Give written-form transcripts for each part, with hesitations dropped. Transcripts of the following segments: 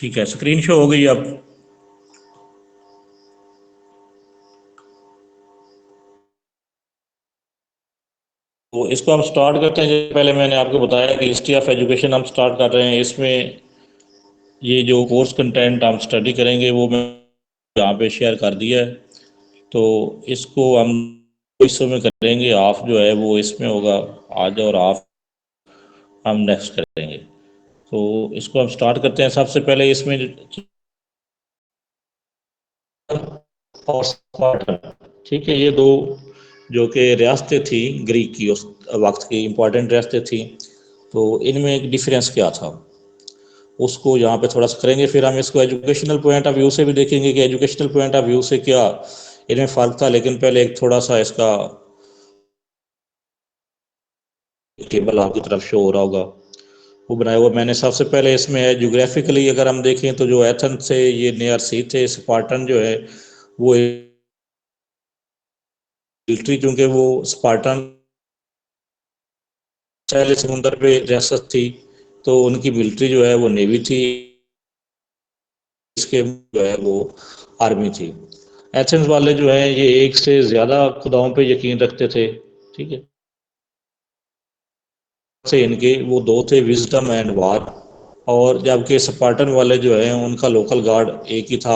ठीक है, screen show हो गई अब। तो इसको हम स्टार्ट करते हैं। जैसे पहले मैंने आपको बताया कि हिस्ट्री ऑफ एजुकेशन हम स्टार्ट कर रहे हैं। इसमें ये जो कोर्स कंटेंट हम स्टडी करेंगे वो मैं यहाँ पे शेयर कर दिया है। तो इसको हम हिस्सों में करेंगे। हाफ जो है वो इसमें होगा आज और हाफ हम नेक्स्ट करेंगे। तो इसको हम स्टार्ट करते हैं। सबसे पहले इसमें और स्पार्टन, ठीक है, ये दो जो कि रियासतें थी ग्रीक की, उस वक्त की इम्पोर्टेंट रियासतें थी। तो इनमें एक डिफरेंस क्या था उसको यहाँ पे थोड़ा सा करेंगे। फिर हम इसको एजुकेशनल पॉइंट ऑफ व्यू से भी देखेंगे कि एजुकेशनल पॉइंट ऑफ व्यू से क्या इनमें फ़र्क था। लेकिन पहले एक थोड़ा सा इसका टेबल आपकी तरफ शो हो रहा होगा, वो बनाया हुआ मैंने। सबसे पहले इसमें है ज्योग्राफिकली अगर हम देखें तो जो एथेंस से ये नियर सी थे, स्पार्टन जो है वो मिलिट्री, चूंकि वो स्पार्टन पहले समुंदर पे रियासत थी तो उनकी मिलिट्री जो है वो नेवी थी, इसके जो है वो आर्मी थी। एथेंस वाले जो है ये एक से ज़्यादा खुदाओं पे यकीन रखते थे, ठीक है। से इनके वो दो थे, विजडम एंड वार। और जबकि स्पार्टन वाले जो है उनका लोकल गार्ड एक ही था,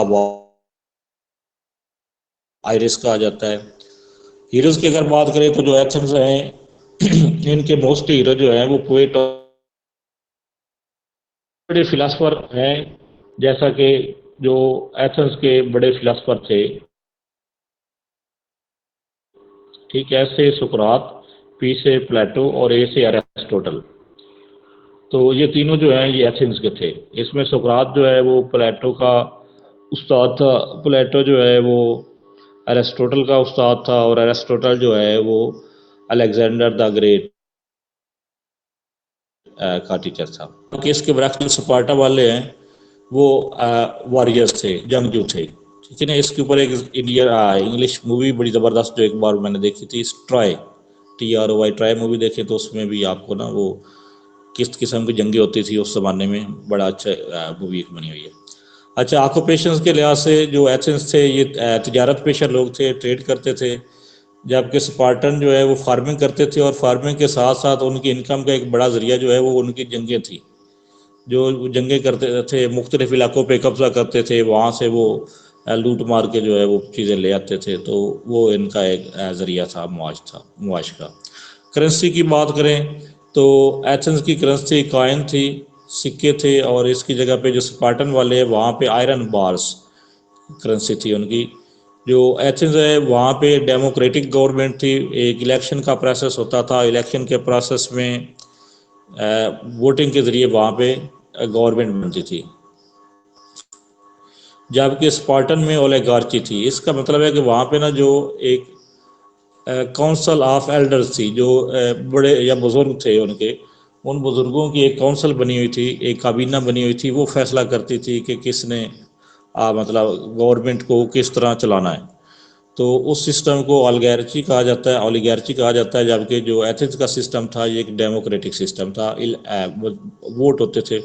आयरिस कहा जाता है। हीरोज की अगर बात करें तो जो एथेंस हैं इनके मोस्ट हीरो जो है वो पोएट और बड़े फिलासफर हैं। जैसा कि जो एथेंस के बड़े फिलासफर थे, ठीक है, से सुकरात, पी से प्लेटो और ए से अरिस्टोटल। तो ये तीनों जो हैं ये एथेंस के थे। इसमें सुकरात जो है वो प्लेटो का उस्ताद था, प्लेटो जो है वो अरिस्टोटल का उस्ताद था, और अरिस्टोटल जो है वो अलेक्जेंडर द ग्रेट का टीचर था। क्योंकि इसके बरक्स जो स्पार्टा वाले हैं वो वॉरियर्स थे, जंगजू थे, ठीक है ना। इसके ऊपर एक इंडिया इंग्लिश मूवी बड़ी ज़बरदस्त जो एक बार मैंने देखी थी, ट्रॉय, TROY, ट्राई मूवी देखे तो उसमें भी आपको ना वो किस किस्म की जंगे होती थी उस ज़माने में, बड़ा अच्छा मूवी एक बनी हुई है। अच्छा, ऑक्यूपेशंस के लिहाज से जो एथेंस थे ये तिजारत पेशा लोग थे, ट्रेड करते थे। जबकि स्पार्टन जो है वो फार्मिंग करते थे, और फार्मिंग के साथ साथ उनकी इनकम का एक बड़ा ज़रिया जो है वो उनकी जंगें थी। जो जंगें करते थे, मुख्तलिफ इलाकों पे कब्ज़ा करते थे, वहाँ से वो लूट मार के जो है वो चीज़ें ले आते थे। तो वो इनका एक ज़रिया था, मुआश का। करेंसी की बात करें तो एथेंस की करेंसी कॉइन थी, सिक्के थे, और इसकी जगह पे जो स्पार्टन वाले हैं वहाँ पे आयरन बार्स करेंसी थी उनकी। जो एथेंस है वहाँ पे डेमोक्रेटिक गवर्नमेंट थी, एक इलेक्शन का प्रोसेस होता था, इलेक्शन के प्रोसेस में वोटिंग के ज़रिए वहाँ पे गवर्नमेंट बनती थी। जबकि स्पार्टन में ओलिगार्ची थी। इसका मतलब है कि वहाँ पे ना जो एक काउंसिल ऑफ एल्डर्स थी, जो बड़े या बुज़ुर्ग थे उनके, उन बुज़ुर्गों की एक काउंसिल बनी हुई थी, एक काबीना बनी हुई थी। वो फैसला करती थी कि किसने मतलब गवर्नमेंट को किस तरह चलाना है। तो उस सिस्टम को ओलिगार्ची कहा जाता है। जबकि जो एथेंस का सिस्टम था ये एक डेमोक्रेटिक सिस्टम था। वोट होते थे,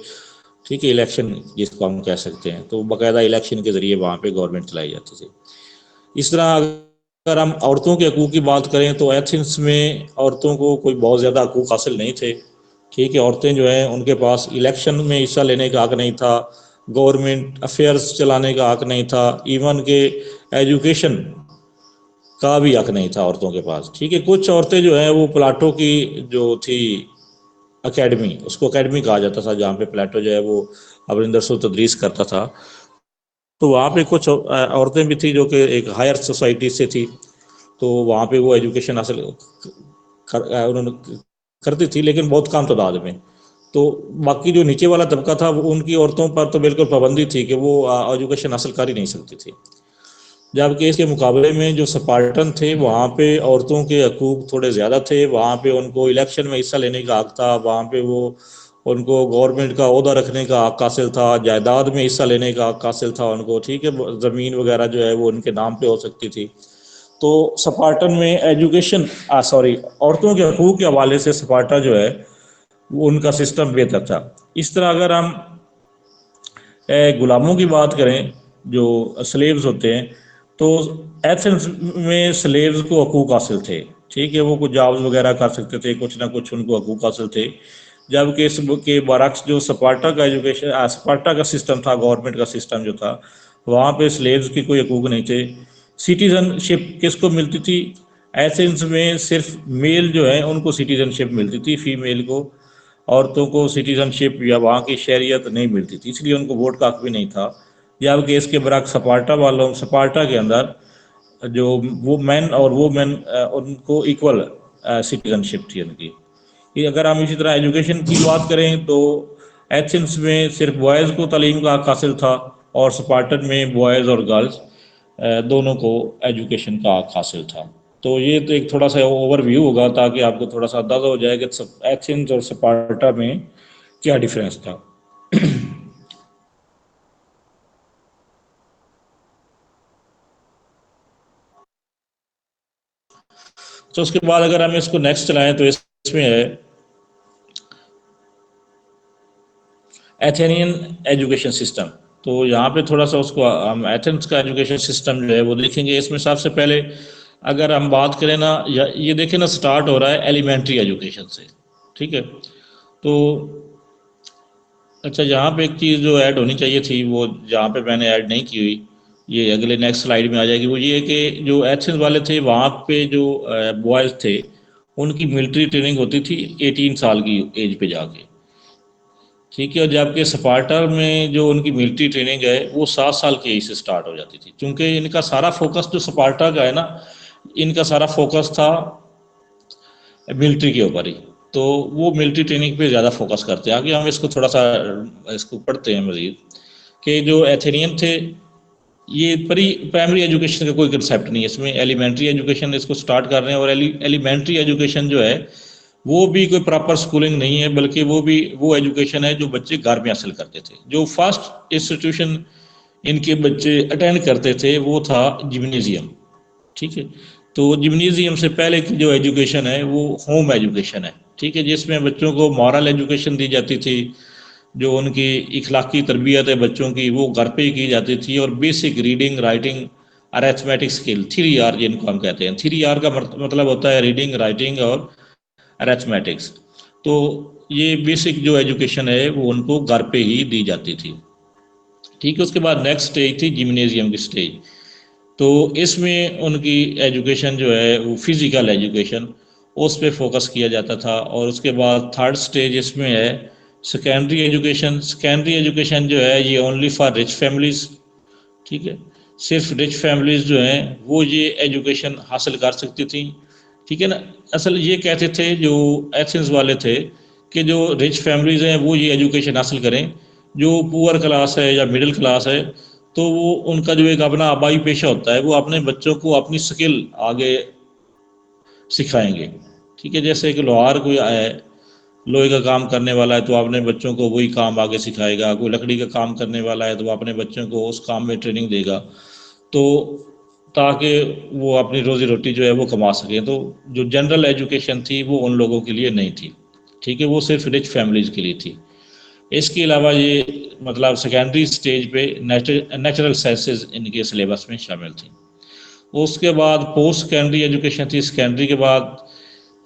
ठीक है, इलेक्शन जिसको हम कह सकते हैं। तो बाकायदा इलेक्शन के ज़रिए वहाँ पे गवर्नमेंट चलाई जाती थी। इस तरह अगर हम औरतों के हकूक़ की बात करें तो एथेंस में औरतों को कोई बहुत ज़्यादा हकूक़ हासिल नहीं थे, ठीक है। औरतें जो हैं उनके पास इलेक्शन में हिस्सा लेने का हक़ नहीं था, गवर्नमेंट अफेयर्स चलाने का हक़ नहीं था, इवन के एजुकेशन का भी हक़ नहीं था औरतों के पास, ठीक है। कुछ औरतें जो हैं वो प्लाटो की जो थी अकेडमी, उसको अकेडमी कहा जाता था, जहाँ पे प्लेटो जो है वो अपने दरसो तदरीस करता था। तो वहाँ पे कुछ औरतें भी थी जो कि एक हायर सोसाइटी से थी। तो वहाँ पे वो एजुकेशन हासिल उन्होंने करती थी, लेकिन बहुत कम तादाद में। तो बाकी जो नीचे वाला तबका था वो उनकी औरतों पर तो बिल्कुल पाबंदी थी कि वो एजुकेशन हासिल कर ही नहीं सकती थी। जबकि इसके मुकाबले में जो स्पार्टन थे वहाँ पे औरतों के हकूक़ थोड़े ज़्यादा थे। वहाँ पे उनको इलेक्शन में हिस्सा लेने का हक़ था, वहाँ पे वो उनको गवर्नमेंट का ओहदा रखने का हक़ हासिल था, जायदाद में हिस्सा लेने का हक़ हासिल था उनको, ठीक है। ज़मीन वगैरह जो है वो उनके नाम पे हो सकती थी। तो स्पार्टन में एजुकेशन सॉरी औरतों के हकूक़ के हवाले से स्पार्टा जो है वो उनका सिस्टम बेहतर था। इस तरह अगर हम गुलामों की बात करें, जो स्लेव्स होते हैं, तो एथेंस में स्लेव्स को हकूक हासिल थे। ठीक है, वो कुछ जॉब्स वगैरह कर सकते थे, कुछ ना कुछ उनको हकूक हासिल थे। जबकि इसके बरक्स जो स्पार्टा का एजुकेशन, स्पार्टा का सिस्टम था, गवर्नमेंट का सिस्टम जो था, वहाँ पे स्लेव्स की कोई हकूक नहीं थे। सिटीजनशिप किसको मिलती थी? एथेंस में सिर्फ मेल जो है उनको सिटीजनशिप मिलती थी, फीमेल को, औरतों को सिटीजनशिप या वहाँ की शहरियत नहीं मिलती थी, इसलिए उनको वोट का हक भी नहीं था। जबकि इसके बरक्स स्पार्टा वालों, स्पार्टा के अंदर जो वो मैन और वो मैन उनको इक्वल सिटीजनशिप थी उनकी। कि अगर हम इसी तरह एजुकेशन की बात करें तो एथेंस में सिर्फ बॉयज़ को तालीम का हक हासिल था, और स्पार्टन में बॉयज़ और गर्ल्स दोनों को एजुकेशन का हक हासिल था। तो ये तो एक थोड़ा सा ओवरव्यू होगा, ताकि आपको थोड़ा सा अंदाजा हो जाए कि एथेंस और स्पार्टा में क्या डिफरेंस था। तो उसके बाद अगर हम इसको नेक्स्ट चलाएं तो इसमें है एथेनियन एजुकेशन सिस्टम। तो यहाँ पे थोड़ा सा उसको हम एथेंस का एजुकेशन सिस्टम जो है वो देखेंगे। इसमें सबसे पहले अगर हम बात करें ना, ये देखें ना, स्टार्ट हो रहा है एलिमेंट्री एजुकेशन से। ठीक है, तो अच्छा, यहाँ पे एक चीज़ जो ऐड होनी चाहिए थी, वो जहाँ पे मैंने ऐड नहीं की हुई, ये अगले नेक्स्ट स्लाइड में आ जाएगी। वो ये है कि जो एथेंस वाले थे, वहाँ पे जो बॉयज़ थे, उनकी मिलिट्री ट्रेनिंग होती थी 18 साल की एज पे जाके। ठीक है, और जबकि स्पार्टा में जो उनकी मिलिट्री ट्रेनिंग है वो 7 साल की एज से स्टार्ट हो जाती थी, क्योंकि इनका सारा फोकस जो स्पार्टा का है ना, इनका सारा फोकस था मिलिट्री के ऊपर ही। तो वो मिलिट्री ट्रेनिंग पे ज़्यादा फोकस करते हैं। आगे हम इसको थोड़ा सा इसको पढ़ते हैं मजीद, कि जो एथेनियन थे, ये प्राइमरी एजुकेशन का कोई कंसेप्ट नहीं है इसमें। एलिमेंट्री एजुकेशन इसको स्टार्ट कर रहे हैं, और एलिमेंट्री एजुकेशन जो है वो भी कोई प्रॉपर स्कूलिंग नहीं है, बल्कि वो भी वो एजुकेशन है जो बच्चे घर में हासिल करते थे। जो फर्स्ट इंस्टीट्यूशन इनके बच्चे अटेंड करते थे वो था जिम्नेजियम। ठीक है, तो जिम्नेजियम से पहले की जो एजुकेशन है वो होम एजुकेशन है। ठीक है, जिसमें बच्चों को मॉरल एजुकेशन दी जाती थी, जो उनकी इखलाकी तरबियत है बच्चों की, वो घर पे ही की जाती थी। और basic reading, writing, arithmetic skill, 3R जिनको हम कहते हैं। 3R का मतलब होता है रीडिंग, राइटिंग और अरेथमेटिक्स। तो ये बेसिक जो एजुकेशन है वो उनको घर पे ही दी जाती थी। ठीक है, उसके बाद नेक्स्ट स्टेज थी जिम्नेजियम की स्टेज। तो इसमें उनकी एजुकेशन जो है वो फिजिकल एजुकेशन, उस पर फोकस किया जाता था। और उसके बाद थर्ड स्टेज इसमें है सेकेंडरी एजुकेशन। सेकेंडरी एजुकेशन जो है ये ओनली फॉर रिच फैमिलीज। ठीक है, सिर्फ रिच फैमिलीज जो हैं वो ये एजुकेशन हासिल कर सकती थी। ठीक है ना, असल ये कहते थे जो एथेंस वाले थे कि जो रिच फैमिलीज हैं वो ये एजुकेशन हासिल करें, जो पुअर क्लास है या मिडिल क्लास है, तो वो उनका जो एक अपना आबाई पेशा होता है, वो अपने बच्चों को अपनी स्किल आगे सिखाएंगे। ठीक है, जैसे कि लोहार कोई है, लोहे का काम करने वाला है, तो अपने बच्चों को वही काम आगे सिखाएगा। कोई लकड़ी का काम करने वाला है तो वो अपने बच्चों को उस काम में ट्रेनिंग देगा, तो ताकि वो अपनी रोजी रोटी जो है वो कमा सके। तो जो जनरल एजुकेशन थी वो उन लोगों के लिए नहीं थी। ठीक है, वो सिर्फ रिच फैमिलीज के लिए थी। इसके अलावा ये मतलब सेकेंडरी स्टेज पे नेचुरल साइंसेज इनके सिलेबस में शामिल थी। उसके बाद पोस्ट सेकेंडरी एजुकेशन थी। सेकेंडरी के बाद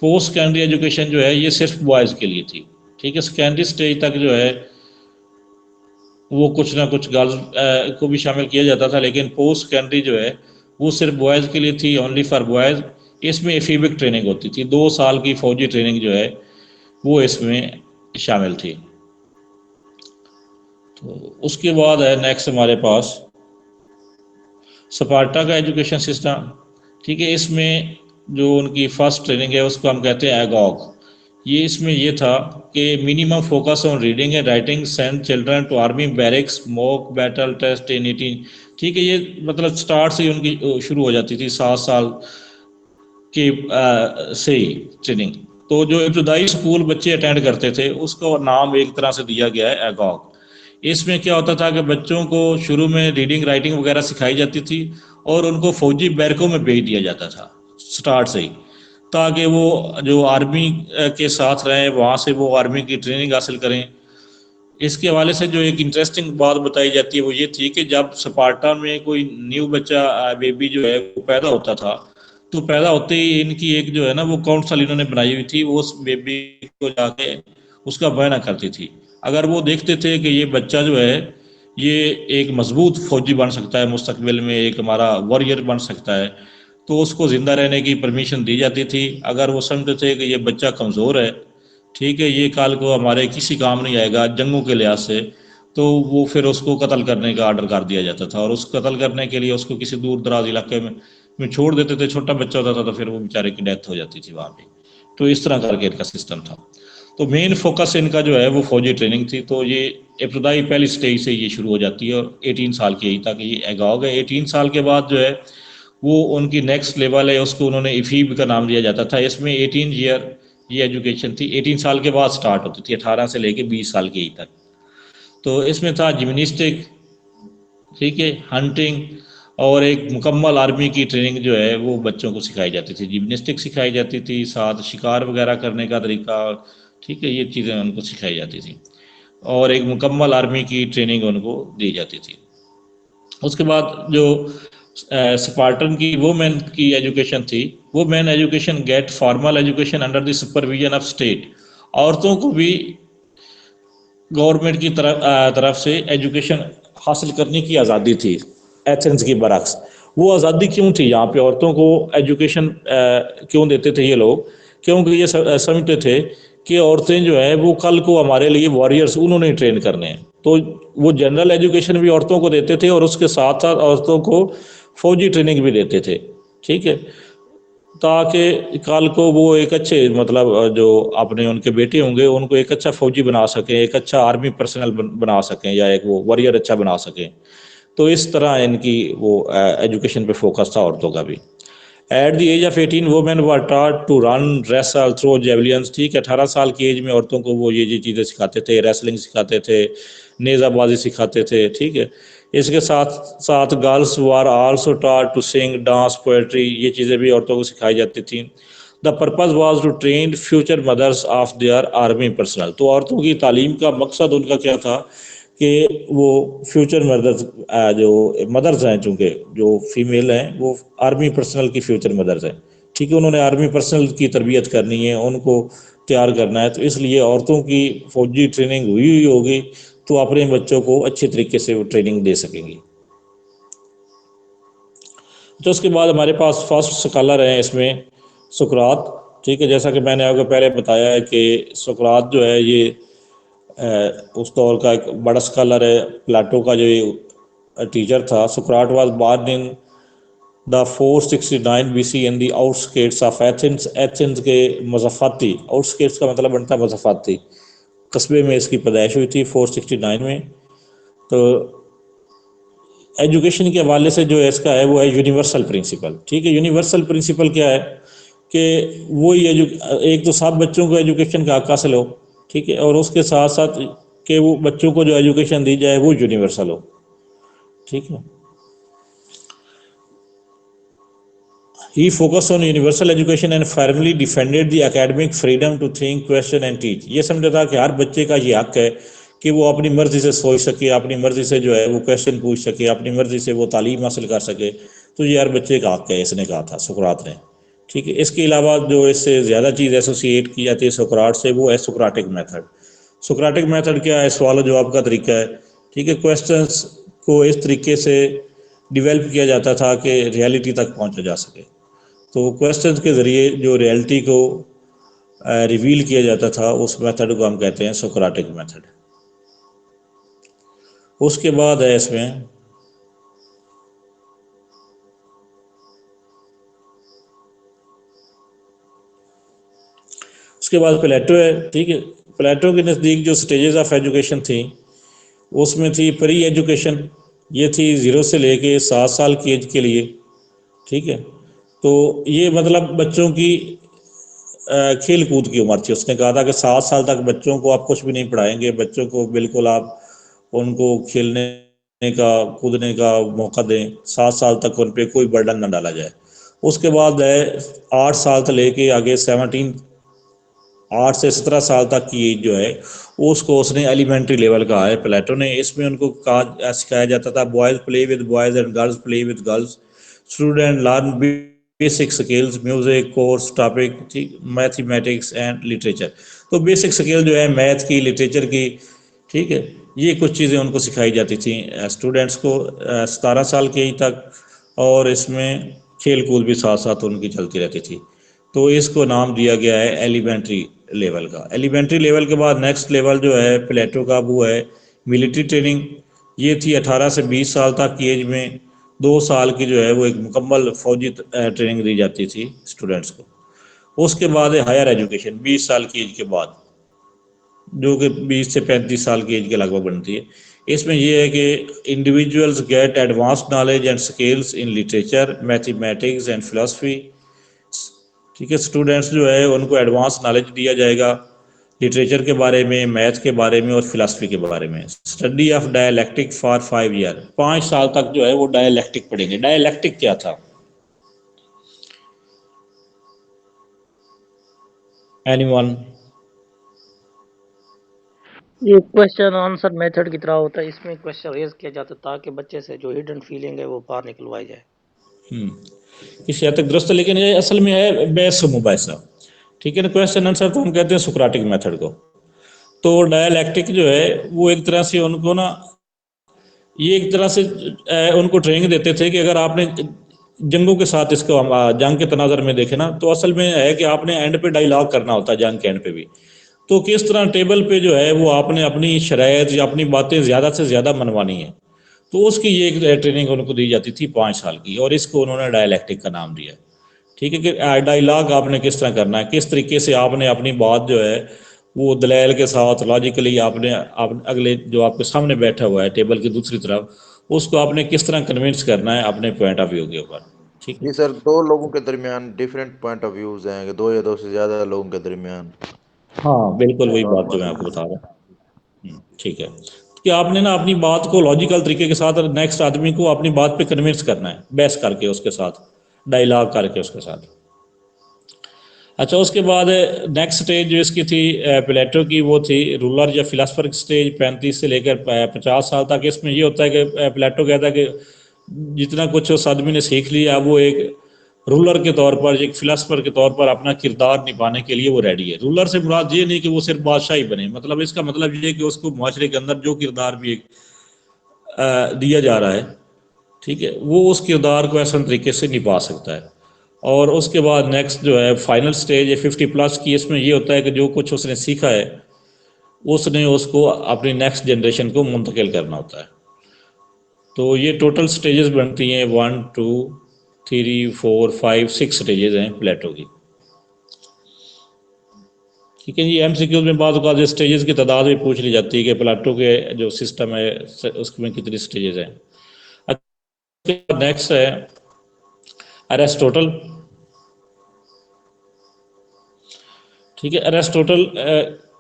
पोस्ट सेकेंडरी एजुकेशन जो है ये सिर्फ बॉयज़ के लिए थी। ठीक है, सेकेंडरी स्टेज तक जो है वो कुछ ना कुछ गर्ल्स को भी शामिल किया जाता था, लेकिन पोस्ट सेकेंडरी जो है वो सिर्फ बॉयज़ के लिए थी, ओनली फॉर बॉयज़। इसमें एफीबिक ट्रेनिंग होती थी, 2 साल की फौजी ट्रेनिंग जो है वो इसमें शामिल थी। तो उसके बाद है नेक्स्ट हमारे पास स्पार्टा का एजुकेशन सिस्टम। ठीक है, इसमें जो उनकी फर्स्ट ट्रेनिंग है उसको हम कहते हैं एगॉग। ये इसमें ये था कि minimum focus on reading and writing, send children to army barracks, mock battle test in 18। ठीक है, ये मतलब स्टार्ट से ही उनकी शुरू हो जाती थी 7 साल के से ही ट्रेनिंग। तो जो इब्तदाई स्कूल बच्चे अटेंड करते थे उसका नाम एक तरह से दिया गया है एगॉग। इसमें क्या होता था कि बच्चों को शुरू में रीडिंग, राइटिंग वगैरह सिखाई जाती थी, और उनको फौजी बैरकों में भेज दिया जाता था स्टार्ट से ही, ताकि वो जो आर्मी के साथ रहें, वहाँ से वो आर्मी की ट्रेनिंग हासिल करें। इसके हवाले से जो एक इंटरेस्टिंग बात बताई जाती है वो ये थी कि जब स्पार्टा में कोई न्यू बच्चा बेबी जो है वो पैदा होता था, तो पैदा होते ही इनकी एक जो है ना वो काउंसिल इन्होंने बनाई हुई थी, वो उस बेबी को जाके उसका बयाना करती थी। अगर वो देखते थे कि ये बच्चा जो है ये एक मजबूत फौजी बन सकता है, मुस्तकबिल में एक हमारा वॉरियर बन सकता है, तो उसको ज़िंदा रहने की परमिशन दी जाती थी। अगर वो समझते थे कि ये बच्चा कमज़ोर है, ठीक है, ये काल को हमारे किसी काम नहीं आएगा जंगों के लिहाज से, तो वो फिर उसको कत्ल करने का आर्डर कर दिया जाता था, और उस कत्ल करने के लिए उसको किसी दूर दराज इलाके में छोड़ देते थे। छोटा बच्चा होता था तो फिर वो बेचारे की डेथ हो जाती थी वहाँ पे। तो इस तरह करके इनका सिस्टम था। तो मेन फोकस इनका जो है वो फौजी ट्रेनिंग थी। तो ये इब्तदाई पहली स्टेज से ये शुरू हो जाती है, और 18 साल की एज तक ये एगा हो गए। 18 साल के बाद जो है वो उनकी नेक्स्ट लेवल है, उसको उन्होंने इफीब का नाम दिया जाता था। इसमें 18 ईयर ये एजुकेशन थी, 18 साल के बाद स्टार्ट होती थी, 18 से लेके 20 साल की एज तक। तो इसमें था जिम्नास्टिक, ठीक है, हंटिंग, और एक मुकम्मल आर्मी की ट्रेनिंग जो है वो बच्चों को सिखाई जाती थी। जिम्नास्टिक सिखाई जाती थी, साथ शिकार वगैरह करने का तरीका, ठीक है, ये चीज़ें उनको सिखाई जाती थी, और एक मुकम्मल आर्मी की ट्रेनिंग उनको दी जाती थी। उसके बाद जो स्पार्टन की वुमेन की एजुकेशन थी, वो main education get formal education under the supervision of state. औरतों को भी गवर्नमेंट की तरफ से एजुकेशन हासिल करने की आज़ादी थी, एथेंस की बरक्स। वो आज़ादी क्यों थी, यहाँ पे औरतों को एजुकेशन क्यों देते थे ये लोग? क्योंकि ये समझते थे कि औरतें जो है वो कल को हमारे लिए वॉरियर्स उन्होंने ट्रेन करने हैं। तो वो जनरल एजुकेशन भी औरतों को देते थे, और उसके साथ साथ औरतों को फौजी ट्रेनिंग भी देते थे, ठीक है, ताकि कल को वो एक अच्छे मतलब जो अपने उनके बेटे होंगे उनको एक अच्छा फौजी बना सकें, एक अच्छा आर्मी पर्सनल बना सकें, या एक वो वॉरियर अच्छा बना सकें। तो इस तरह इनकी वो एजुकेशन पे फोकस था औरतों का भी। At the age of 18 women were taught to run wrestle throw javelins, ठीक है, 18 साल की एज में औरतों को वो ये चीज़ें सिखाते थे, रेसलिंग सिखाते थे, नेज़ाबाजी सिखाते थे, ठीक है। इसके साथ साथ girls were also taught to sing, dance, poetry, ये चीज़ें भी औरतों को सिखाई जाती थी। The purpose was to train future mothers of their army personnel. तो औरतों की तालीम का मकसद उनका क्या था कि वो फ्यूचर मदर्स, जो मदर्स हैं, चूँकि जो फीमेल हैं वो आर्मी पर्सनल की फ्यूचर मदर्स हैं, ठीक है, उन्होंने आर्मी पर्सनल की तरबियत करनी है, उनको तैयार करना है, तो इसलिए औरतों की फौजी ट्रेनिंग हुई हुई होगी तो अपने बच्चों को अच्छे तरीके से वो ट्रेनिंग दे सकेंगी। तो उसके बाद हमारे पास फर्स्ट स्कॉलर हैं इसमें सुकरात, ठीक है। जैसा कि मैंने आपको पहले बताया है कि सुकरात जो है ये उस दौर का एक बड़ा स्कॉलर है। प्लेटो का जो टीचर था, Socrates was born in the 469 BC in the outskirts of Athens. Athens के मज़ाफ़ाती, आउटस्कर्ट्स का मतलब बनता है मज़ाफ़ाती कस्बे में इसकी पैदाइश हुई थी 469 में। तो एजुकेशन के हवाले से जो इसका है वो है यूनिवर्सल प्रिंसिपल, ठीक है। यूनिवर्सल प्रिंसिपल क्या है कि वो एक तो सब बच्चों को एजुकेशन का हक हासिल हो, ठीक है, और उसके साथ साथ कि वो बच्चों को जो एजुकेशन दी जाए वो यूनिवर्सल हो, ठीक है। He focus on universal education and firmly defended the academic freedom to think, question and teach. ये समझा था कि हर बच्चे का ये हक है कि वो अपनी मर्जी से सोच सके, अपनी मर्जी से जो है वो क्वेश्चन पूछ सके, अपनी मर्जी से वो तालीम हासिल कर सके। तो ये हर बच्चे का हक है, इसने कहा था सुकरात ने, ठीक है। इसके अलावा जो इससे ज़्यादा चीज़ एसोसिएट की जाती है सुकराट से वो है सुकराटिक मेथड। सुकराटिक मेथड क्या है? सवाल जवाब का तरीका है, ठीक है। क्वेश्चंस को इस तरीके से डिवेल्प किया जाता था कि रियलिटी तक पहुंचा जा सके। तो क्वेश्चंस के ज़रिए जो रियलिटी को रिवील किया जाता था उस मेथड को हम कहते हैं सोक्राटिक मेथड। उसके बाद है इसमें उसके बाद प्लेटो है, ठीक है। प्लेटो के नज़दीक जो स्टेजेस ऑफ एजुकेशन थी उसमें थी प्री एजुकेशन, ये थी 0 से लेके 7 साल की एज के लिए, ठीक है। तो ये मतलब बच्चों की खेल कूद की उम्र थी। उसने कहा था कि 7 साल तक बच्चों को आप कुछ भी नहीं पढ़ाएंगे, बच्चों को बिल्कुल आप उनको खेलने का कूदने का मौका दें, 7 साल तक उन पर कोई बर्डन ना डाला जाए। उसके बाद है 8 साल से लेके आगे 17 8 से 17 साल तक की एज जो है उसको उसने एलिमेंट्री लेवल कहा है प्लेटो ने। इसमें उनको कहा सिखाया जाता था boys play with boys and girls play with girls, student learn basic skills, music course topic, ठीक, मैथमेटिक्स एंड लिटरेचर। तो बेसिक स्किल जो है मैथ की, लिटरेचर की, ठीक है, ये कुछ चीज़ें उनको सिखाई जाती थी स्टूडेंट्स को 17 साल के ही तक। और इसमें खेल कूद भी साथ साथ उनकी चलती रहती थी। तो इसको नाम दिया गया है एलिमेंट्री लेवल का। एलिमेंट्री लेवल के बाद नेक्स्ट लेवल जो है प्लेटो का वो है मिलिट्री ट्रेनिंग। ये थी 18 से 20 साल तक की एज में 2 साल की जो है वो एक मुकम्मल फौजी ट्रेनिंग दी जाती थी स्टूडेंट्स को। उसके बाद है हायर एजुकेशन 20 साल की एज के बाद, जो कि 20 से 35 साल की एज के लगभग बनती है। इसमें यह है कि individuals get advanced knowledge and skills in literature, mathematics and philosophy, ठीक है। स्टूडेंट्स जो है उनको एडवांस नॉलेज दिया जाएगा लिटरेचर के बारे में, मैथ के बारे में और फिलोसफी के बारे में। Study of dialectic for 5 year, 5 साल तक जो है वो डायलैक्टिक पढ़ेंगे। डायलैक्टिक क्या था? एनीवन? ये क्वेश्चन आंसर मेथड की तरह होता है, इसमें क्वेश्चन रेज किया जाता है ताकि बच्चे से जो हिडन फीलिंग है वो बाहर निकलवाई जाए। किसी हद तक दुरुस्त है, लेकिन ये असल में है बहस मुबाहिसा, ठीक है ना। क्वेश्चन आंसर तो हम कहते हैं सुक्राटिक मेथड को। तो डायलैक्टिक जो है वो एक तरह से उनको ना, ये एक तरह से उनको ट्रेनिंग देते थे कि अगर आपने जंगों के साथ इसको हम जंग के तनाजर में देखे ना, तो असल में है कि आपने एंड पे डायलॉग करना होता है जंग के एंड पे भी। तो किस तरह टेबल पे जो है वो आपने अपनी शरायत या अपनी बातें ज़्यादा से ज़्यादा मनवानी है, तो उसकी ये एक ट्रेनिंग उनको दी जाती थी 5 साल की, और इसको उन्होंने डायलैक्टिक का नाम दिया। ठीक है कि डायलॉग आपने किस तरह करना है, किस तरीके से आपने अपनी बात जो है वो दलाइल के साथ लॉजिकली आपने अगले जो आपके सामने बैठा हुआ है टेबल की दूसरी तरफ, उसको आपने किस तरह कन्विंस करना है अपने पॉइंट ऑफ व्यू के ऊपर। ठीक है। जी सर, दो लोगों के दरमियान डिफरेंट पॉइंट ऑफ व्यूज हैं कि दो या दो से ज्यादा लोगों के दरमियान हाँ बिल्कुल वही बात जो मैं आपको बता रहा हूँ। ठीक है कि आपने ना अपनी बात को लॉजिकल तरीके के साथ नेक्स्ट आदमी को अपनी बात पे कन्विंस करना है, बहस करके उसके साथ, डायलॉग करके उसके साथ। अच्छा, उसके बाद नेक्स्ट स्टेज जो इसकी थी प्लेटो की, वो थी रूलर या फिलासफर की स्टेज, 35 से लेकर 50 साल तक। इसमें ये होता है कि प्लेटो कहता है कि जितना कुछ उस आदमी ने सीख लिया वो एक रूलर के तौर पर, एक फिलासफर के तौर पर अपना किरदार निभाने के लिए वो रेडी है। रूलर से मुराद ये नहीं कि वो सिर्फ बादशाह ही बने, मतलब इसका मतलब ये है कि उसको माशरे के अंदर जो किरदार भी एक दिया जा रहा है, ठीक है, वो उस किरदार को ऐसा तरीके से निभा सकता है। और उसके बाद नेक्स्ट जो है फाइनल स्टेज है 50+ की। इसमें ये होता है कि जो कुछ उसने सीखा है उसने उसको अपनी नेक्स्ट जनरेशन को मुंतकिल करना होता है। तो ये टोटल स्टेजेस बनती हैं 1 2 3 4 5 6 स्टेजेस हैं प्लेटो की। ठीक है जी। MCQ में बाद जो स्टेजेस की तादाद भी पूछ ली जाती है कि प्लेटो के जो सिस्टम है उसमें कितनी स्टेजेस हैं। अच्छा, नेक्स्ट है अरिस्टोटल। ठीक है, अरिस्टोटल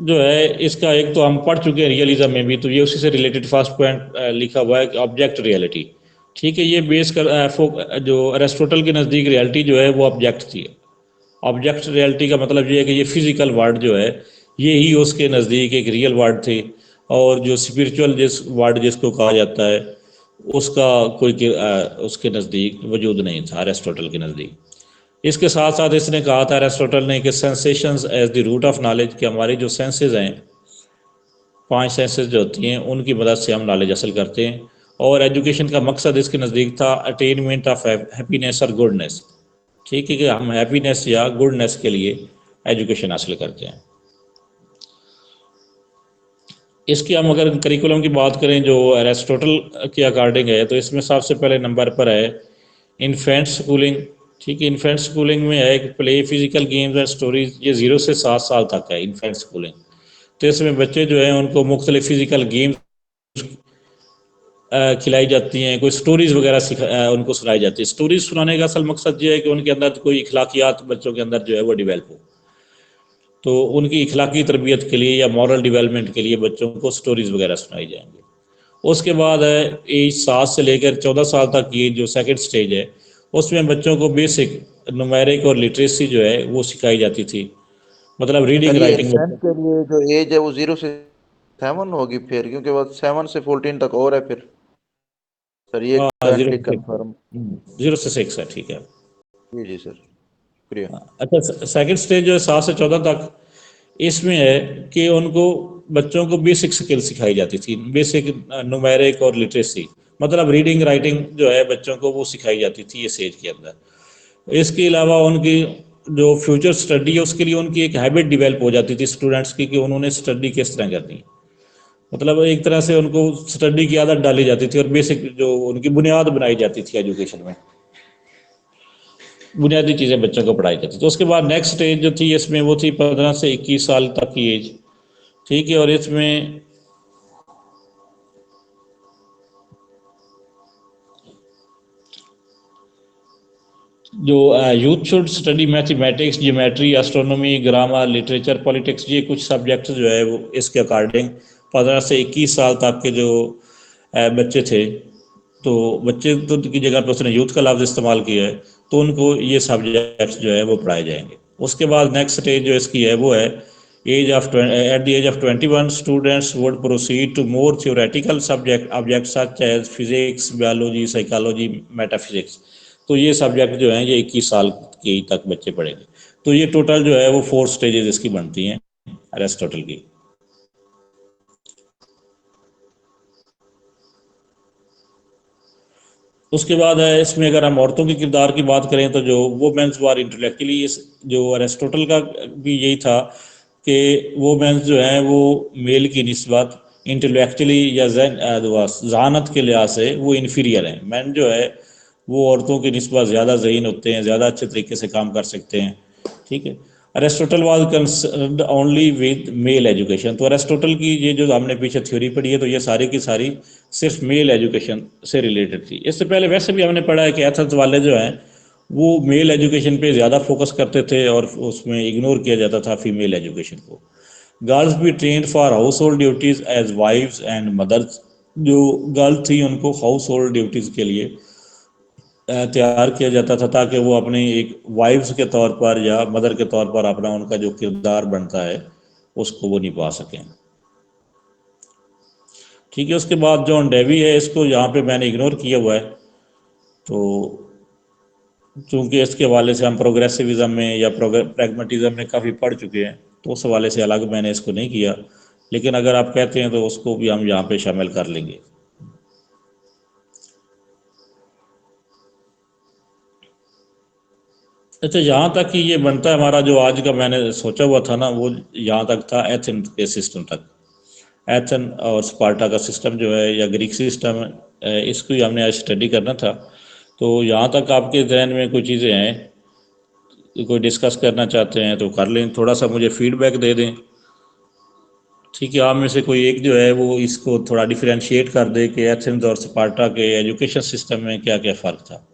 जो है इसका एक तो हम पढ़ चुके हैं रियलिज्म में भी, तो ये उसी से रिलेटेड फर्स्ट पॉइंट लिखा हुआ है कि ऑब्जेक्ट रियलिटी। ठीक है, ये बेस कर जो अरिस्टोटल के नज़दीक रियलिटी जो है वो ऑब्जेक्ट थी। ऑब्जेक्ट रियलिटी का मतलब ये है कि ये फिजिकल वर्ल्ड जो है ये ही उसके नज़दीक एक रियल वर्ल्ड थी, और जो स्पिरिचुअल वर्ल्ड जिसको कहा जाता है उसका कोई उसके नज़दीक वजूद नहीं था अरिस्टोटल के नज़दीक। इसके साथ साथ इसने कहा था अरिस्टोटल ने कि sensations as the root of knowledge, कि हमारी जो सेंसेस हैं, 5 सेंसेस जो होती हैं उनकी मदद से हम नॉलेज हासिल करते हैं। और एजुकेशन का मकसद इसके नज़दीक था अटेनमेंट ऑफ हैप्पीनेस और गुडनेस। ठीक है कि हम हैप्पीनेस या गुडनेस के लिए एजुकेशन हासिल करते हैं। इसकी हम अगर करिकुलम की बात करें जो अरिस्टोटल के अकॉर्डिंग है, तो इसमें सबसे पहले नंबर पर है इन्फेंट स्कूलिंग। ठीक है, इन्फेंट स्कूलिंग में है कि play, physical games and stories. ये 0 से 7 साल तक है इन्फेंट स्कूलिंग। तो इसमें बच्चे जो हैं उनको मुख्तलिफ फिजिकल गेम्स खिलाई जाती हैं, कोई स्टोरीज वगैरह उनको सुनाई जाती है। स्टोरीज सुनाने का असल मकसद ये है कि उनके अंदर कोई इखलाकियात बच्चों के अंदर जो है वो डेवलप हो। तो उनकी इखलाकी तरबियत के लिए या मॉरल डेवलपमेंट के लिए बच्चों को स्टोरीज वगैरह सुनाई जाएंगी। उसके बाद है एज 7 से लेकर 14 साल तक की जो सेकंड स्टेज है, उसमें बच्चों को बेसिक न्यूमेरिक और लिटरेसी जो है वो सिखाई जाती थी। मतलब रीडिंग सर ये राइटिंग। 10th के लिए जो एज है वो 0 से 7 होगी फिर, क्योंकि वो 7 से 14 तक और है फिर। सर ये हाँ, जीरो काइंडली से कंफर्म। 0 से 6 है, ठीक है। जी जी सर, शुक्रिया। अच्छा, सेकंड स्टेज जो है 7 से 14 तक, इसमें है कि उनको, बच्चों को बेसिक स्किल सिखाई जाती थी, बेसिक न्यूमेरिक और लिटरेसी, मतलब रीडिंग राइटिंग जो है बच्चों को वो सिखाई जाती थी इस एज के अंदर। इसके अलावा उनकी जो फ्यूचर स्टडी है उसके लिए उनकी एक हैबिट डेवलप हो जाती थी स्टूडेंट्स की, कि उन्होंने स्टडी किस तरह करनी है। मतलब एक तरह से उनको स्टडी की आदत डाली जाती थी और बेसिक जो उनकी बुनियाद बनाई जाती थी एजुकेशन में, बुनियादी चीज़ें बच्चों को पढ़ाई जाती थी। तो उसके बाद नेक्स्ट स्टेज जो थी इसमें वो थी 15 से 21 साल तक की एज, ठीक है। और इसमें जो youth should study mathematics, geometry, astronomy, grammar, literature, politics, ये कुछ सब्जेक्ट्स जो है वो इसके अकॉर्डिंग 15 से 21 साल तक के जो बच्चे थे, तो बच्चे तो की जगह पर उसने यूथ का लफ्ज़ इस्तेमाल किया है, तो उनको ये सब्जेक्ट्स जो है वो पढ़ाए जाएंगे। उसके बाद नेक्स्ट स्टेज जो इसकी है वो है age of at the age of 21 students would proceed to more theoretical subject object such as physics, biology, psychology, metaphysics. तो ये सब्जेक्ट जो हैं ये 21 साल की तक बच्चे पढ़ेंगे। तो ये टोटल जो है वो 4 स्टेजेस इसकी बनती हैं अरिस्टोटल की। उसके बाद है इसमें अगर हम औरतों के किरदार की बात करें तो जो वुमेन्स वर इंटेलेक्चुअली, इस जो अरिस्टोटल का भी यही था कि वुमेन्स जो हैं वो मेल की निस्बत इंटेलेक्चुअली या जहानत के लिहाज से वो इन्फीरियर हैं। मैन जो है वो औरतों की निस्बत ज़्यादा ज़हीन होते हैं, ज़्यादा अच्छे तरीके से काम कर सकते हैं, ठीक है। Aristotle was concerned only with male education. तो अरिस्टोटल की ये जो हमने पीछे थ्योरी पढ़ी है तो ये सारी की सारी सिर्फ मेल एजुकेशन से रिलेटेड थी। इससे पहले वैसे भी हमने पढ़ा है कि एथेंस वाले जो हैं वो मेल एजुकेशन पे ज़्यादा फोकस करते थे और उसमें इग्नोर किया जाता था फीमेल एजुकेशन को। गर्ल्स भी trained for household duties as wifes and mothers. जो गर्ल थी उनको हाउस होल्ड ड्यूटीज़ के लिए तैयार किया जाता था ताकि वो अपनी एक वाइफ्स के तौर पर या मदर के तौर पर अपना उनका जो किरदार बनता है उसको वो निभा सकें, ठीक है। उसके बाद जॉन डेवी है, इसको यहाँ पे मैंने इग्नोर किया हुआ है, तो चूंकि इसके हवाले से हम प्रोग्रेसिविज्म में या प्रैग्मेटिज्म में काफ़ी पढ़ चुके हैं तो उस हवाले से अलग मैंने इसको नहीं किया, लेकिन अगर आप कहते हैं तो उसको भी हम यहाँ पे शामिल कर लेंगे। अच्छा, यहाँ तक कि ये बनता है हमारा जो आज का मैंने सोचा हुआ था ना, वो यहाँ तक था एथेन के सिस्टम तक। एथेन और स्पार्टा का सिस्टम जो है या ग्रीक सिस्टम, इसको ही हमने आज स्टडी करना था। तो यहाँ तक आपके जहन में कोई चीज़ें हैं, कोई डिस्कस करना चाहते हैं तो कर लें, थोड़ा सा मुझे फीडबैक दे दें, ठीक है। आप में से कोई एक जो है वो इसको थोड़ा डिफरेंशिएट कर दे कि एथेंस और स्पार्टा के एजुकेशन सिस्टम में क्या क्या फ़र्क था।